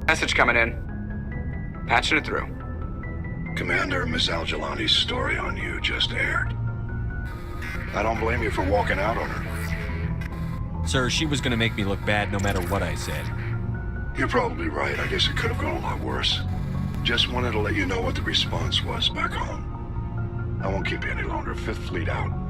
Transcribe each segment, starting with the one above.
Message coming in. Patching it through. Commander, Miss Al-Jalani's story on you just aired. I don't blame you for walking out on her. Sir, she was gonna make me look bad no matter what I said. You're probably right. I guess it could have gone a lot worse. Just wanted to let you know what the response was back home. I won't keep you any longer. Fifth Fleet out.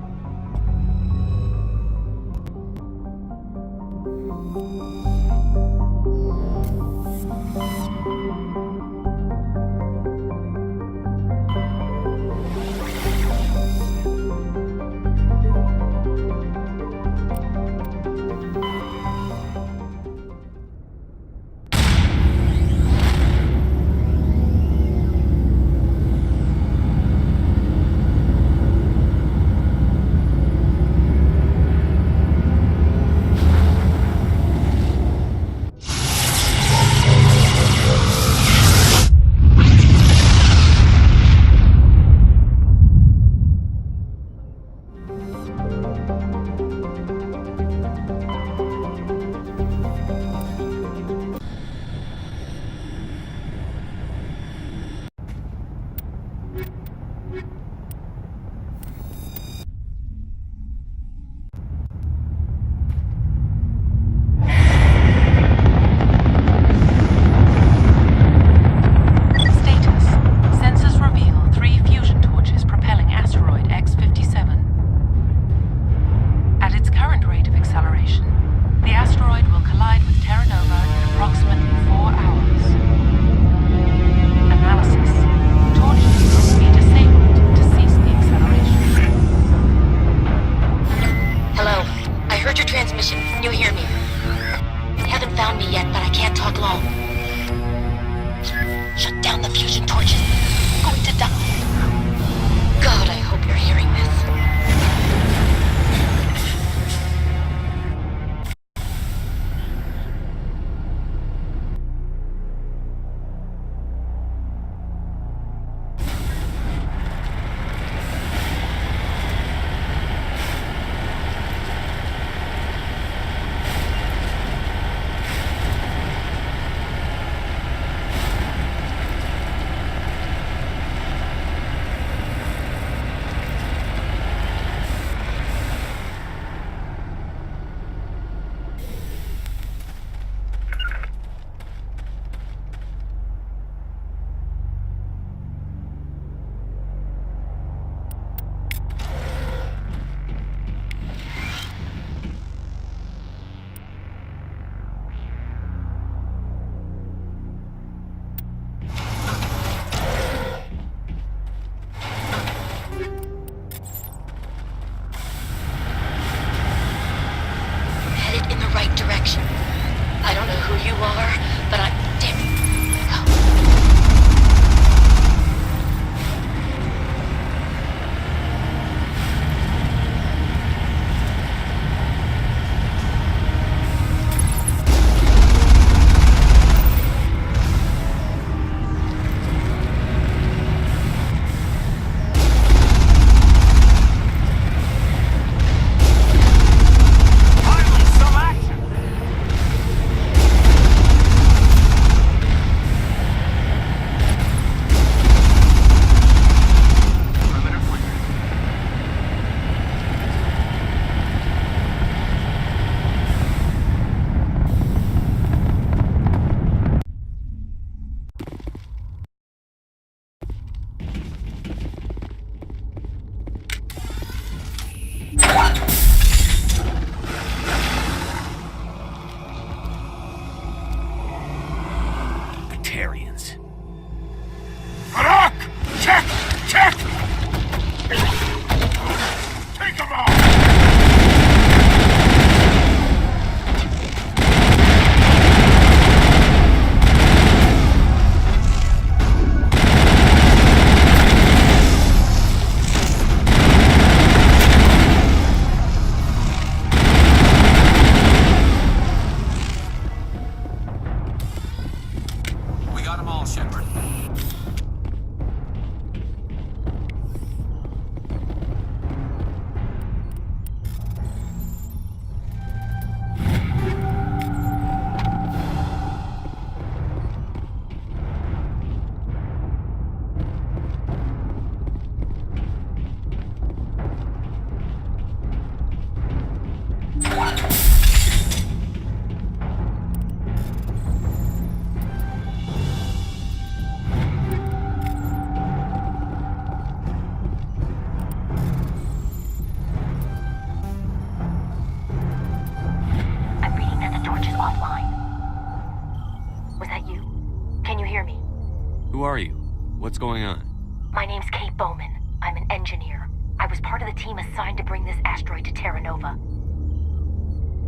What's going on? My name's Kate Bowman. I'm an engineer. I was part of the team assigned to bring this asteroid to Terra Nova.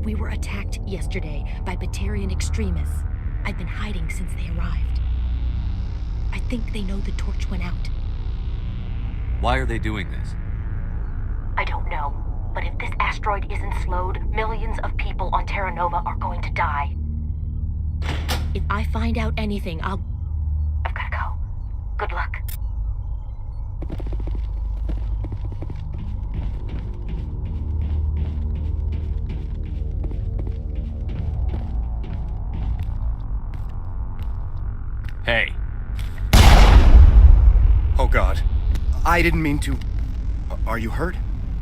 We were attacked yesterday by Batarian extremists. I've been hiding since they arrived. I think they know the torch went out. Why are they doing this? I don't know. But if this asteroid isn't slowed, millions of people on Terra Nova are going to die. If I find out anything, I've gotta go. Good luck. Hey. Oh God. I didn't mean to... Are you hurt?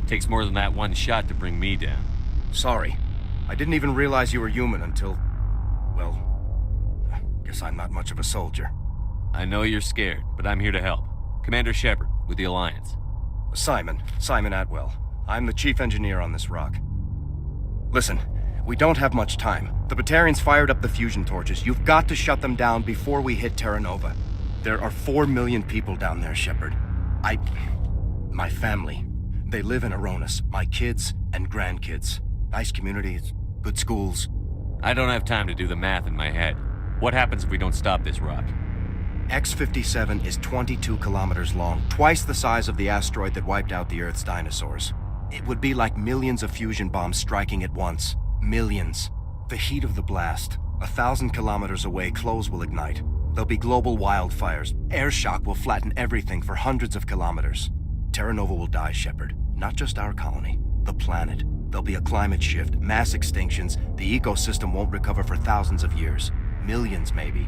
Takes more than that one shot to bring me down. Sorry. I didn't even realize you were human until... Well... I guess I'm not much of a soldier. I know you're scared, but I'm here to help. Commander Shepard, with the Alliance. Simon Atwell. I'm the chief engineer on this rock. Listen, we don't have much time. The Batarians fired up the fusion torches. You've got to shut them down before we hit Terra Nova. There are 4 million people down there, Shepard. My family. They live in Aronis. My kids and grandkids. Nice communities, good schools. I don't have time to do the math in my head. What happens if we don't stop this rock? X-57 is 22 kilometers long, twice the size of the asteroid that wiped out the Earth's dinosaurs. It would be like millions of fusion bombs striking at once. Millions. The heat of the blast. 1,000 kilometers away, clothes will ignite. There'll be global wildfires. Air shock will flatten everything for hundreds of kilometers. Terra Nova will die, Shepard. Not just our colony. The planet. There'll be a climate shift, mass extinctions. The ecosystem won't recover for thousands of years. Millions, maybe.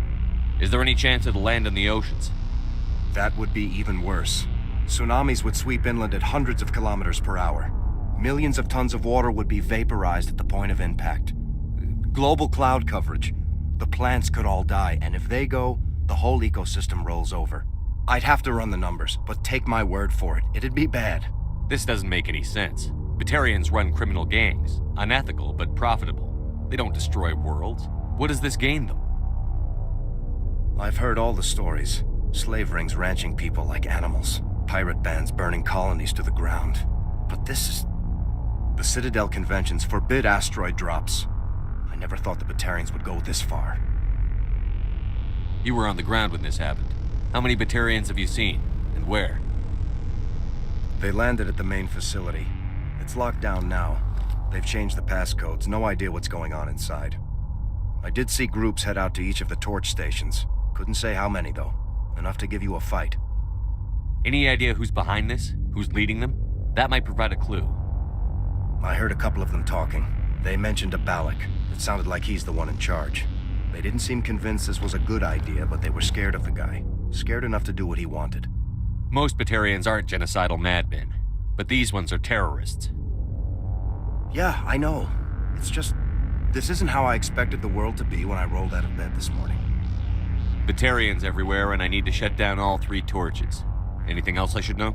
Is there any chance it'll land in the oceans? That would be even worse. Tsunamis would sweep inland at hundreds of kilometers per hour. Millions of tons of water would be vaporized at the point of impact. Global cloud coverage. The plants could all die, and if they go, the whole ecosystem rolls over. I'd have to run the numbers, but take my word for it, it'd be bad. This doesn't make any sense. Batarians run criminal gangs. Unethical, but profitable. They don't destroy worlds. What does this gain them? I've heard all the stories. Slave rings ranching people like animals. Pirate bands burning colonies to the ground. But this is... The Citadel conventions forbid asteroid drops. I never thought the Batarians would go this far. You were on the ground when this happened. How many Batarians have you seen? And where? They landed at the main facility. It's locked down now. They've changed the passcodes. No idea what's going on inside. I did see groups head out to each of the torch stations. Couldn't say how many, though. Enough to give you a fight. Any idea who's behind this? Who's leading them? That might provide a clue. I heard a couple of them talking. They mentioned a Balak. It sounded like he's the one in charge. They didn't seem convinced this was a good idea, but they were scared of the guy. Scared enough to do what he wanted. Most Batarians aren't genocidal madmen, but these ones are terrorists. Yeah, I know. It's just... This isn't how I expected the world to be when I rolled out of bed this morning. Batarians everywhere, and I need to shut down all 3 torches. Anything else I should know?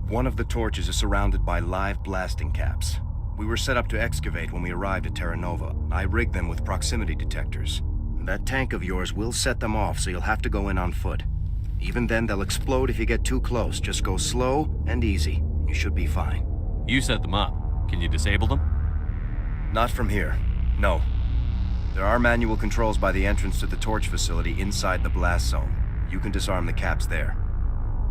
One of the torches is surrounded by live blasting caps. We were set up to excavate when we arrived at Terra Nova. I rigged them with proximity detectors. That tank of yours will set them off, so you'll have to go in on foot. Even then, they'll explode if you get too close. Just go slow and easy. You should be fine. You set them up. Can you disable them? Not from here. No. There are manual controls by the entrance to the torch facility inside the blast zone. You can disarm the caps there.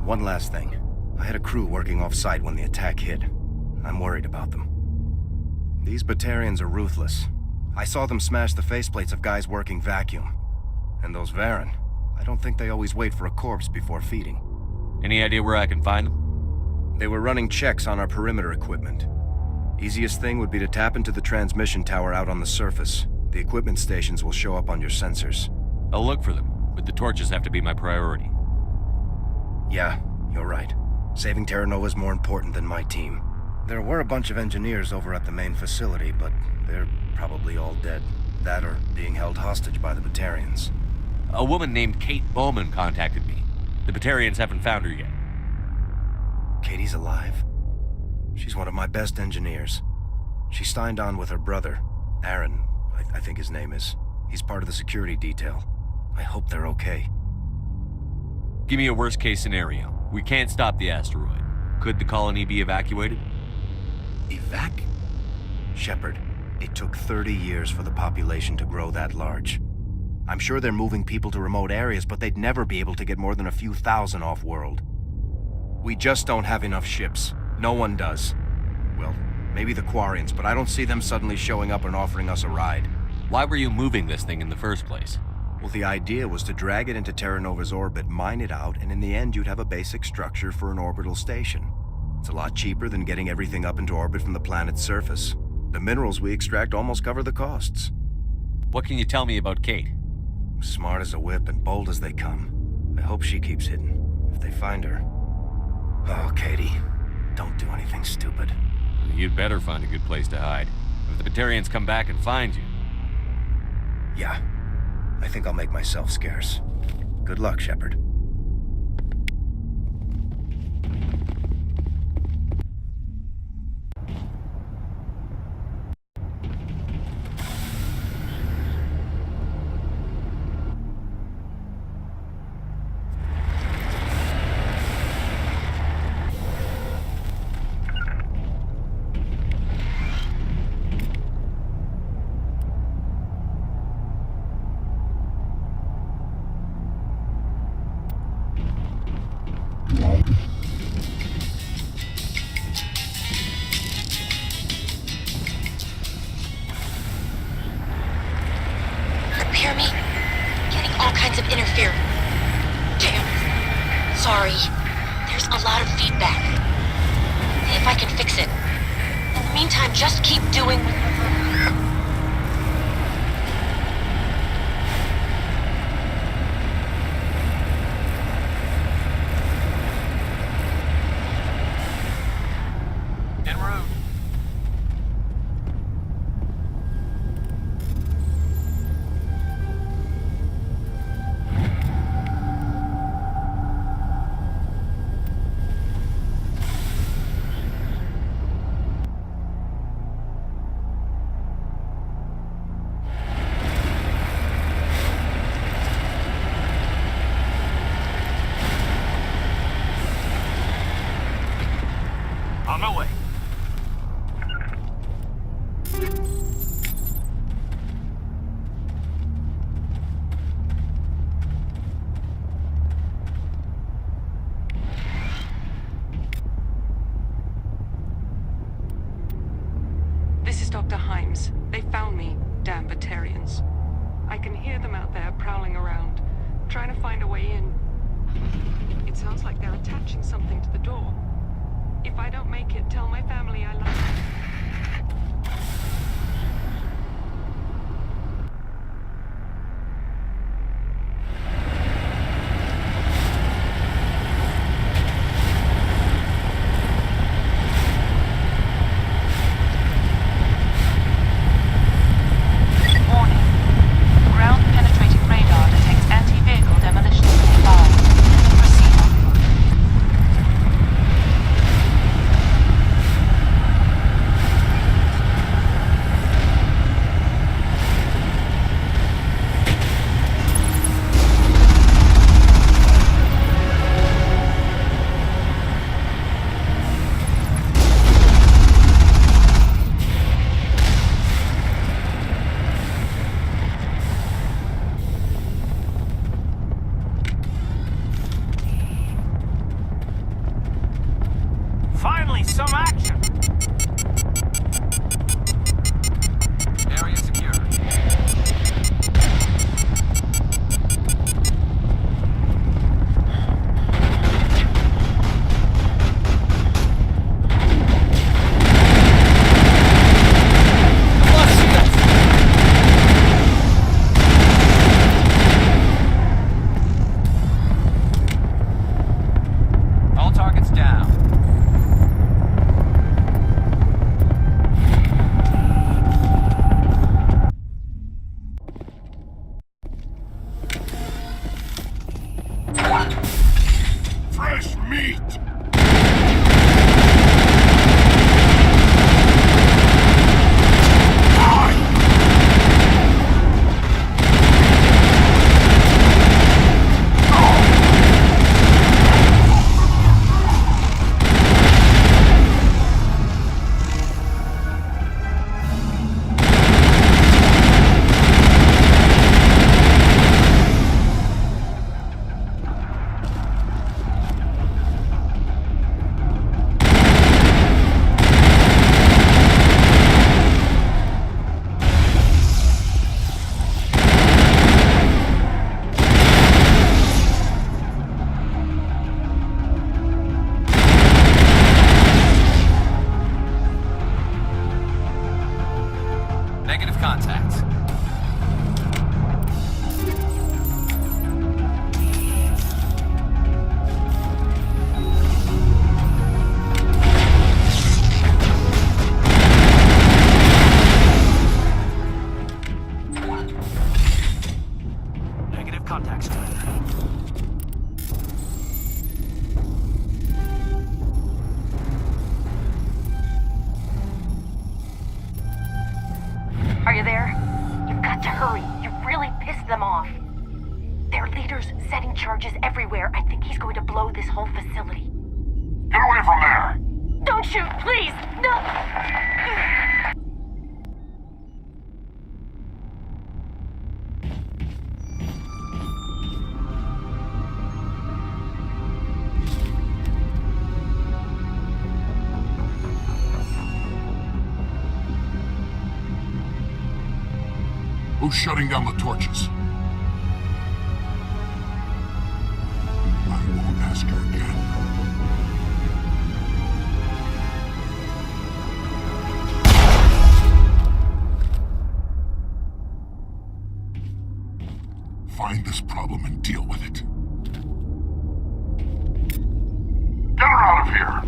One last thing. I had a crew working off-site when the attack hit. I'm worried about them. These Batarians are ruthless. I saw them smash the faceplates of guys working vacuum. And those Varen, I don't think they always wait for a corpse before feeding. Any idea where I can find them? They were running checks on our perimeter equipment. Easiest thing would be to tap into the transmission tower out on the surface. The equipment stations will show up on your sensors. I'll look for them, but the torches have to be my priority. Yeah, you're right. Saving Terra Nova is more important than my team. There were a bunch of engineers over at the main facility, but they're probably all dead. That or being held hostage by the Batarians. A woman named Kate Bowman contacted me. The Batarians haven't found her yet. Katie's alive? She's one of my best engineers. She signed on with her brother, Aaron, I think his name is. He's part of the security detail. I hope they're okay. Give me a worst-case scenario. We can't stop the asteroid. Could the colony be evacuated? Shepard, it took 30 years for the population to grow that large. I'm sure they're moving people to remote areas, but they'd never be able to get more than a few thousand off-world. We just don't have enough ships. No one does. Well, maybe the Quarians, but I don't see them suddenly showing up and offering us a ride. Why were you moving this thing in the first place? Well, the idea was to drag it into Terra Nova's orbit, mine it out, and in the end you'd have a basic structure for an orbital station. It's a lot cheaper than getting everything up into orbit from the planet's surface. The minerals we extract almost cover the costs. What can you tell me about Kate? Smart as a whip and bold as they come. I hope she keeps hidden, if they find her. Oh, Katie, don't do anything stupid. You'd better find a good place to hide. If the Batarians come back and find you. Yeah, I think I'll make myself scarce. Good luck, Shepard. Hear me? Getting all kinds of interference. Damn. Sorry. There's a lot of feedback. See if I can fix it. In the meantime, just keep doing... En route. On my way. This is Dr. Himes. They found me, damn Batarians. I can hear them out there prowling around, trying to find a way in. It sounds like they're attaching something to the door. If I don't make it, tell my family I love them. Warning. Ground-penetrating radar detects anti-vehicle demolition nearby. Proceed on foot. Finally, some action! Area secure. All targets down. Fresh meat! shoot, please! No! Who's shutting down the torches? I won't ask her again. Find this problem and deal with it. Get her out of here!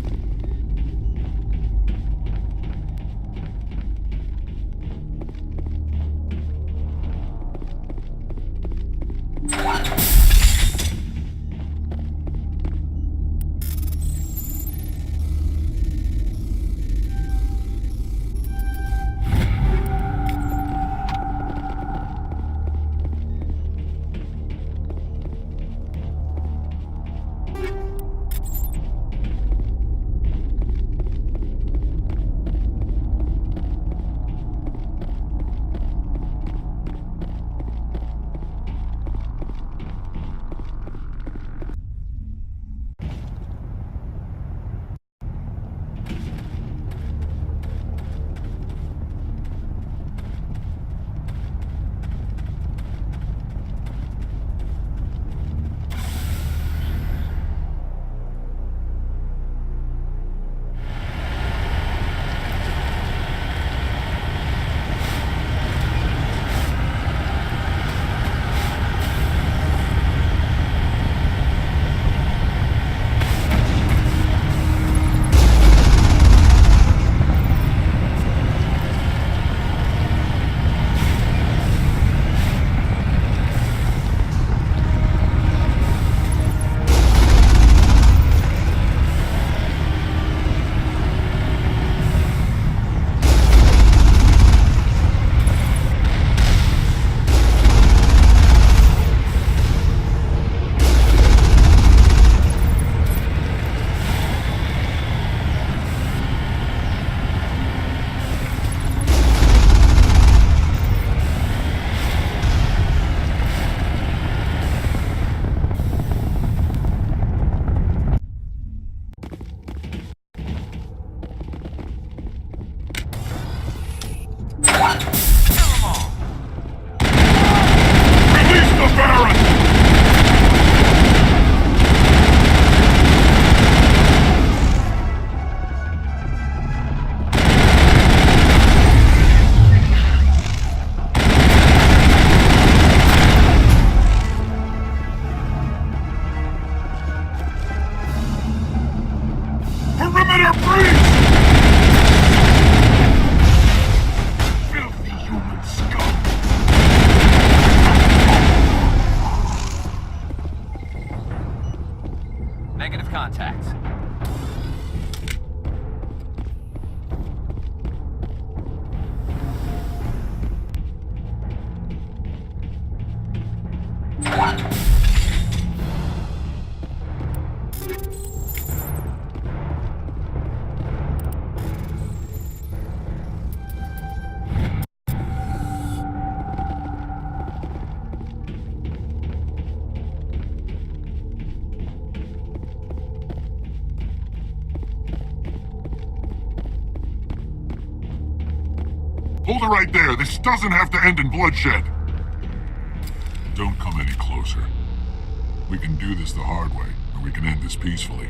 Negative contact. Hold it right there. This doesn't have to end in bloodshed. Don't come any closer. We can do this the hard way, or we can end this peacefully.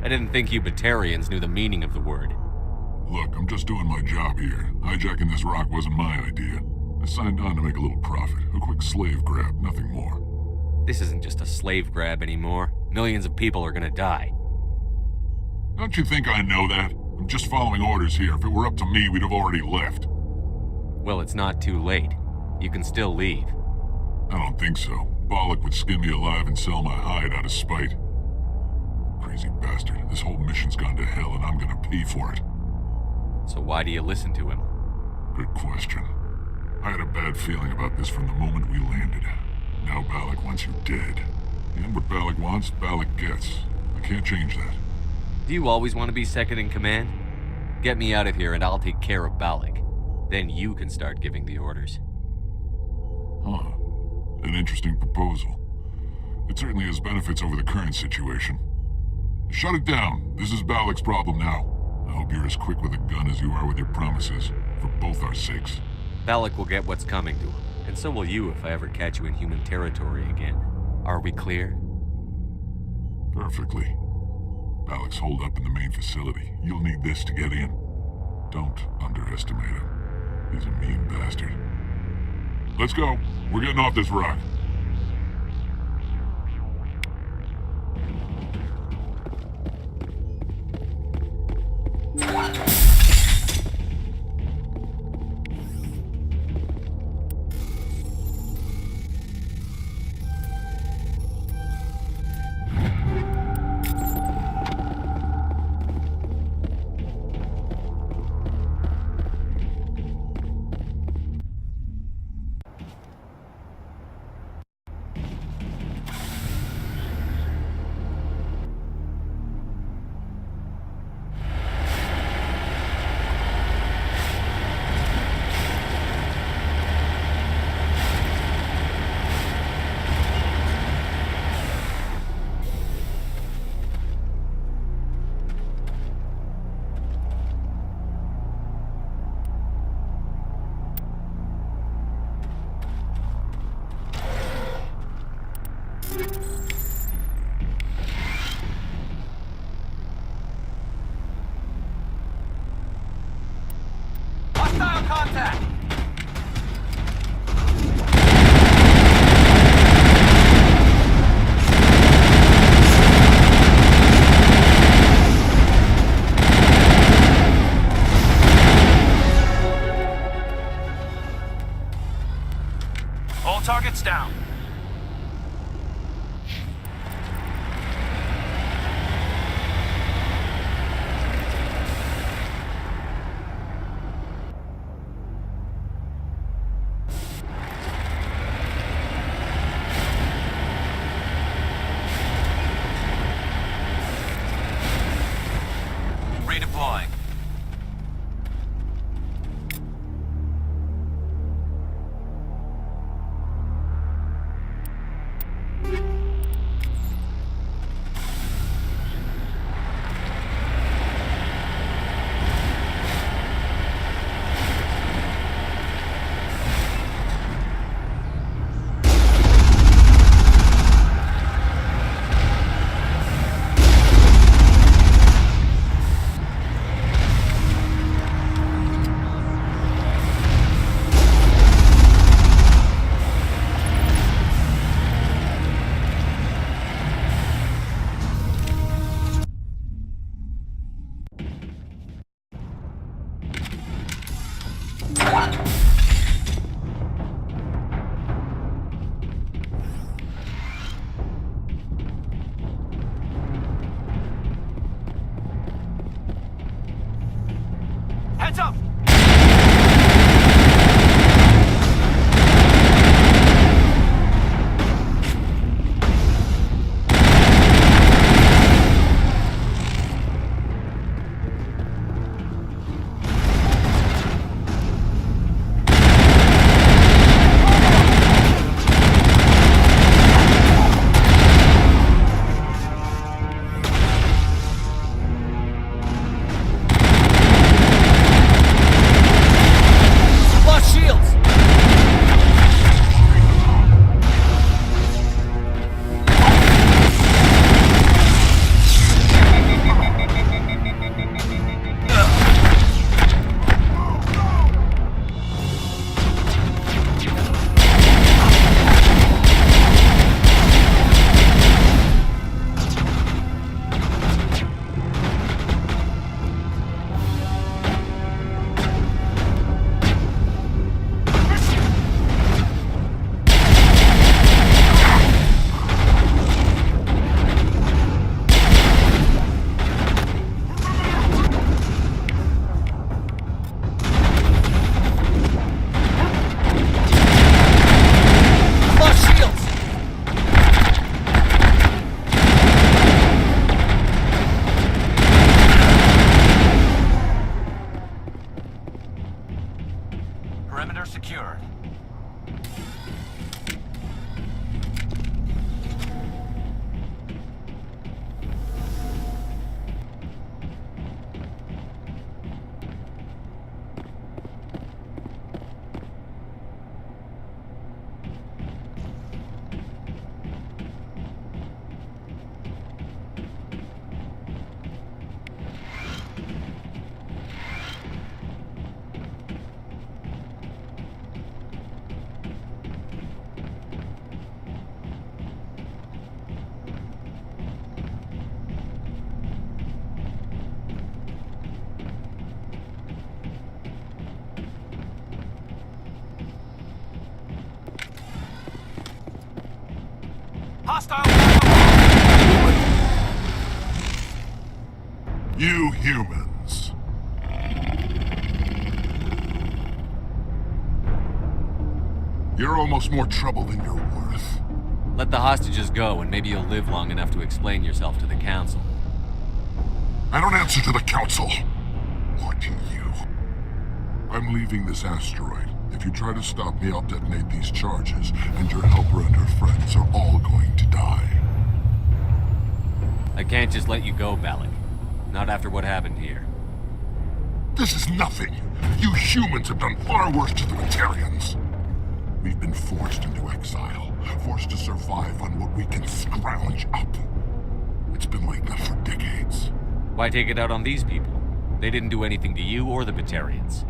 I didn't think you Batarians knew the meaning of the word. Look, I'm just doing my job here. Hijacking this rock wasn't my idea. I signed on to make a little profit. A quick slave grab, nothing more. This isn't just a slave grab anymore. Millions of people are gonna die. Don't you think I know that? I'm just following orders here. If it were up to me, we'd have already left. Well, it's not too late. You can still leave. I don't think so. Bollock would skin me alive and sell my hide out of spite. Crazy bastard. This whole mission's gone to hell and I'm gonna pay for it. So why do you listen to him? Good question. I had a bad feeling about this from the moment we landed. Now Bollock wants you dead. And what Bollock wants, Bollock gets. I can't change that. Do you always want to be second in command? Get me out of here and I'll take care of Balak. Then you can start giving the orders. Huh. An interesting proposal. It certainly has benefits over the current situation. Shut it down. This is Balak's problem now. I hope you're as quick with a gun as you are with your promises, for both our sakes. Balak will get what's coming to him, and so will you if I ever catch you in human territory again. Are we clear? Perfectly. Balak's holed up in the main facility. You'll need this to get in. Don't underestimate him. He's a mean bastard. Let's go. We're getting off this rock. Hostile contact! All targets down. Redeploying. You humans. You're almost more trouble than you're worth. Let the hostages go, and maybe you'll live long enough to explain yourself to the Council. I don't answer to the Council. Or to you. I'm leaving this asteroid. If you try to stop me, I'll detonate these charges, and your helper and her friends are all going to die. I can't just let you go, Balak. Not after what happened here. This is nothing. You humans have done far worse to the Batarians. We've been forced into exile, forced to survive on what we can scrounge up. It's been like that for decades. Why take it out on these people? They didn't do anything to you or the Batarians.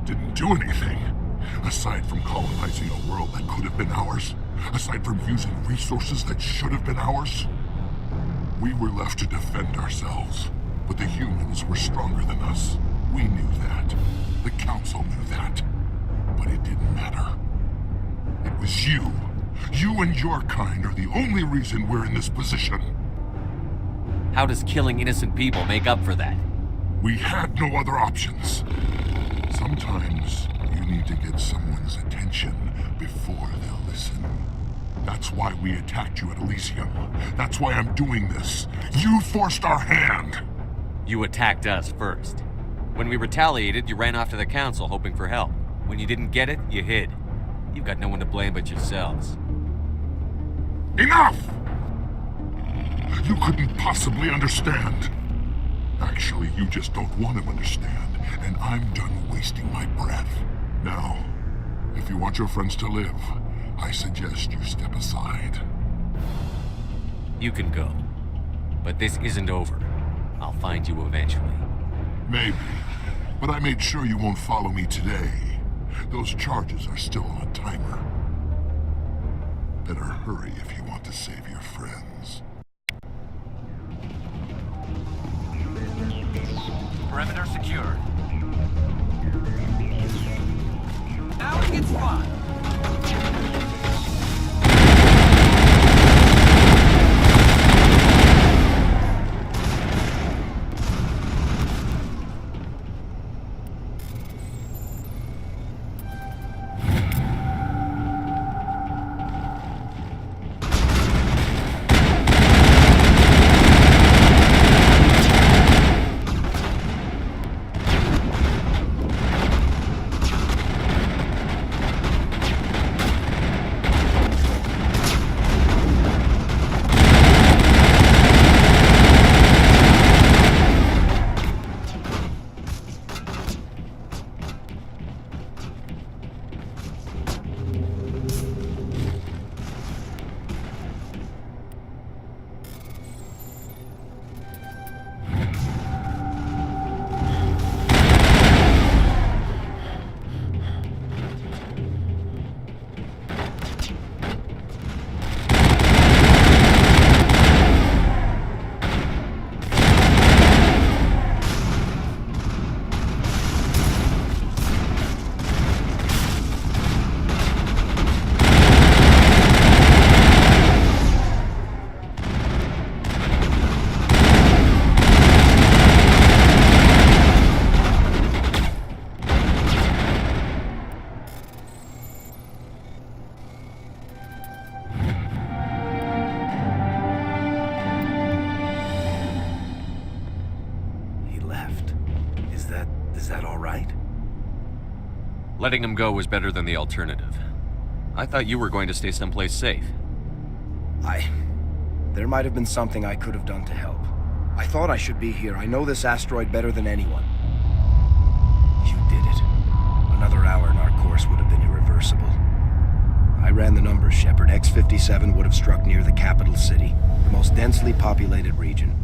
Didn't do anything. Aside from colonizing a world that could have been ours. Aside from using resources that should have been ours. We were left to defend ourselves. But the humans were stronger than us. We knew that. The Council knew that. But it didn't matter. It was you. You and your kind are the only reason we're in this position. How does killing innocent people make up for that? We had no other options. Sometimes you need to get someone's attention before they'll listen. That's why we attacked you at Elysium. That's why I'm doing this. You forced our hand. You attacked us first. When we retaliated, you ran off to the Council hoping for help. When you didn't get it, you hid. You've got no one to blame but yourselves. Enough! You couldn't possibly understand. Actually, you just don't want to understand, and I'm done wasting my breath. Now, if you want your friends to live, I suggest you step aside. You can go. But this isn't over. I'll find you eventually. Maybe, but I made sure you won't follow me today. Those charges are still on a timer. Better hurry if you want to save your friends. Perimeter secured. Now it gets fun. Is that all right? Letting him go was better than the alternative. I thought you were going to stay someplace safe. There might have been something I could have done to help. I thought I should be here. I know this asteroid better than anyone. You did it. Another hour and our course would have been irreversible. I ran the numbers, Shepard. X-57 would have struck near the capital city, the most densely populated region.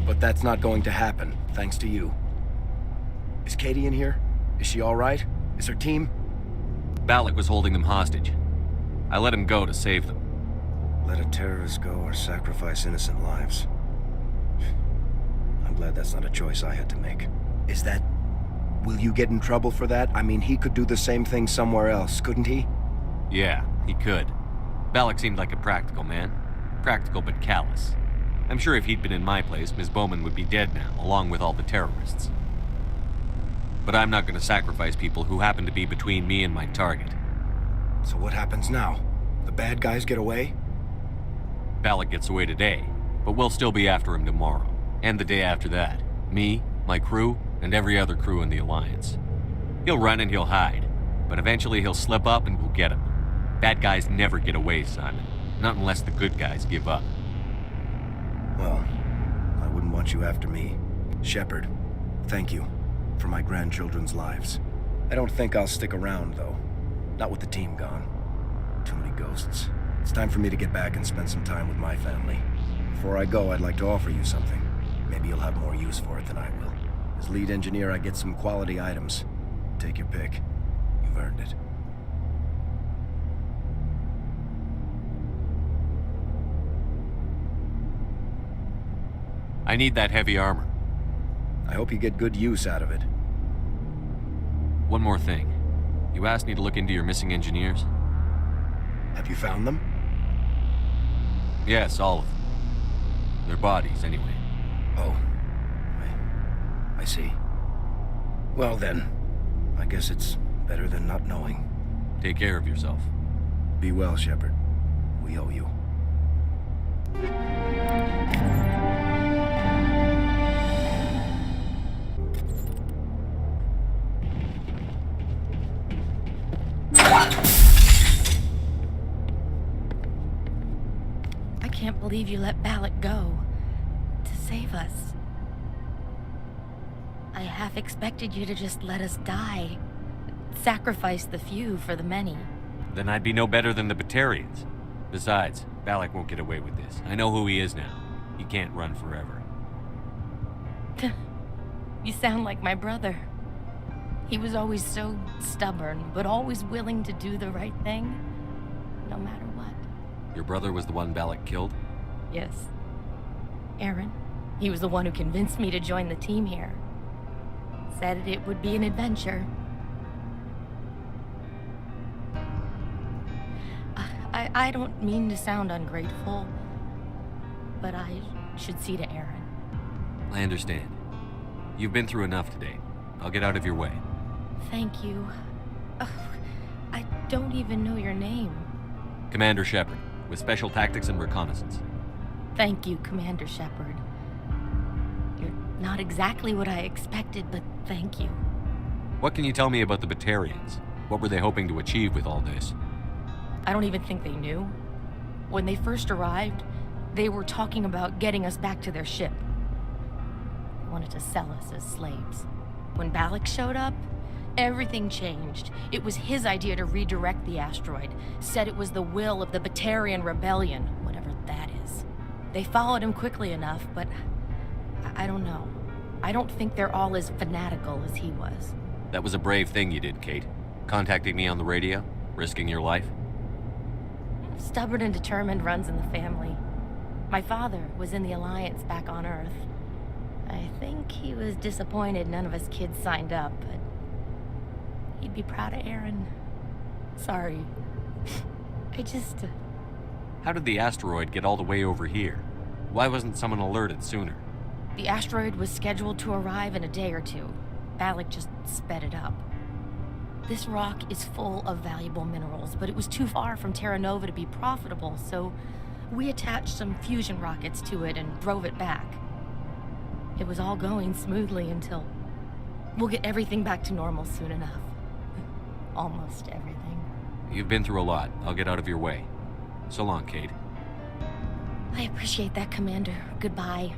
But that's not going to happen, thanks to you. Is Katie in here? Is she all right? Is her team? Balak was holding them hostage. I let him go to save them. Let a terrorist go or sacrifice innocent lives. I'm glad that's not a choice I had to make. Is that... Will you get in trouble for that? I mean, he could do the same thing somewhere else, couldn't he? Yeah, he could. Balak seemed like a practical man. Practical but callous. I'm sure if he'd been in my place, Ms. Bowman would be dead now, along with all the terrorists. But I'm not going to sacrifice people who happen to be between me and my target. So what happens now? The bad guys get away? Balak gets away today, but we'll still be after him tomorrow, and the day after that. Me, my crew, and every other crew in the Alliance. He'll run and he'll hide, but eventually he'll slip up and we'll get him. Bad guys never get away, Simon. Not unless the good guys give up. Well, I wouldn't want you after me. Shepard, thank you for my grandchildren's lives. I don't think I'll stick around, though. Not with the team gone. Too many ghosts. It's time for me to get back and spend some time with my family. Before I go, I'd like to offer you something. Maybe you'll have more use for it than I will. As lead engineer, I get some quality items. Take your pick. You've earned it. I need that heavy armor. I hope you get good use out of it. One more thing. You asked me to look into your missing engineers? Have you found them? Yes, all of them. Their bodies, anyway. Oh. I see. Well then, I guess it's better than not knowing. Take care of yourself. Be well, Shepard. We owe you. I can't believe you let Balak go. To save us. I half expected you to just let us die. Sacrifice the few for the many. Then I'd be no better than the Batarians. Besides, Balak won't get away with this. I know who he is now. He can't run forever. You sound like my brother. He was always so stubborn, but always willing to do the right thing, no matter what. Your brother was the one Balak killed? Yes. Aaron. He was the one who convinced me to join the team here. Said it would be an adventure. I don't mean to sound ungrateful, but I should see to Aaron. I understand. You've been through enough today. I'll get out of your way. Thank you. Ugh, I don't even know your name. Commander Shepard, with Special Tactics and Reconnaissance. Thank you, Commander Shepard. You're not exactly what I expected, but thank you. What can you tell me about the Batarians? What were they hoping to achieve with all this? I don't even think they knew. When they first arrived, they were talking about getting us back to their ship. They wanted to sell us as slaves. When Balak showed up, everything changed. It was his idea to redirect the asteroid. Said it was the will of the Batarian Rebellion, whatever that is. They followed him quickly enough, but I don't know. I don't think they're all as fanatical as he was. That was a brave thing you did, Kate. Contacting me on the radio, risking your life. Stubborn and determined runs in the family. My father was in the Alliance back on Earth. I think he was disappointed none of us kids signed up, but he'd be proud of Aaron. Sorry. I just... How did the asteroid get all the way over here? Why wasn't someone alerted sooner? The asteroid was scheduled to arrive in a day or two. Balak just sped it up. This rock is full of valuable minerals, but it was too far from Terra Nova to be profitable, so we attached some fusion rockets to it and drove it back. It was all going smoothly until... We'll get everything back to normal soon enough. Almost everything. You've been through a lot. I'll get out of your way. So long, Kate. I appreciate that, Commander. Goodbye.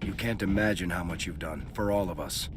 You can't imagine how much you've done, for all of us.